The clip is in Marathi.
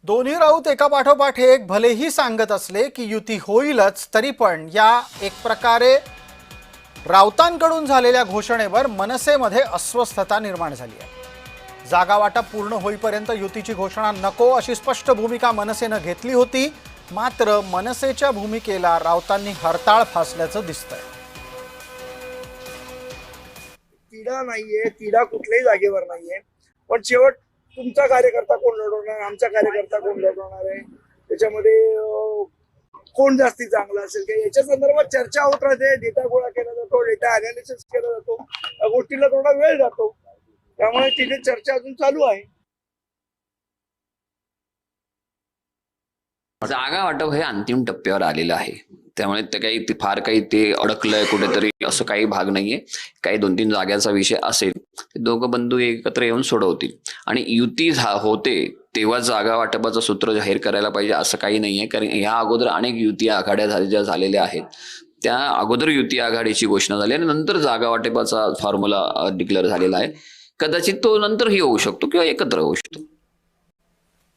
दोन्ही राऊत एका पाठोपाठ एक भलेही सांगत असले की युती होईलच, तरी पण या एक प्रकारे राऊतांकडून झालेल्या घोषणेवर मनसेमध्ये अस्वस्थता निर्माण झाली आहे। जागा वाटप पूर्ण होईपर्यंत युतीची घोषणा नको अशी स्पष्ट भूमिका मनसेने घेतली होती। मात्र मनसेच्या भूमिकेला राऊतांनी हरताळ फासल्याचं दिसतंय। तिढा नाहीये, तिढा कुठल्याही जागेवर नाहीये, पण शेवट तुमचा कार्यकर्ता कोण लढवणार, आमचा कार्यकर्ता कोण लढवणार आहे, त्याच्यामध्ये कोण जास्ती चांगला असेल का याच्या संदर्भात चर्चा होत राहते। डेटा गोळा केला जातो, डेटा अनालिसिस केला जातो, या गोष्टीला थोडा वेळ जातो, त्यामुळे तिथे चर्चा अजून चालू आहे। जागा वाटप हे अंतिम टप्प्यावर आलेलं आहे, त्यामुळे ते काही फार काही ते अडकलंय कुठेतरी असं काही भाग नाहीये। काही 2-3 जाग्याचा विषय असेल ते दोघं बंधू एकत्र येऊन सोडवतील आणि युती होते तेव्हा जागा वाटपाचं सूत्र जाहीर करायला पाहिजे असं काही नाहीये। कारण या अगोदर अनेक युती आघाड्या ज्या झालेल्या आहेत, त्या अगोदर युती आघाडीची घोषणा झाली आणि नंतर जागा वाटपाचा फॉर्म्युला डिक्लेअर झालेला आहे। कदाचित तो नंतरही होऊ शकतो किंवा एकत्र होऊ शकतो।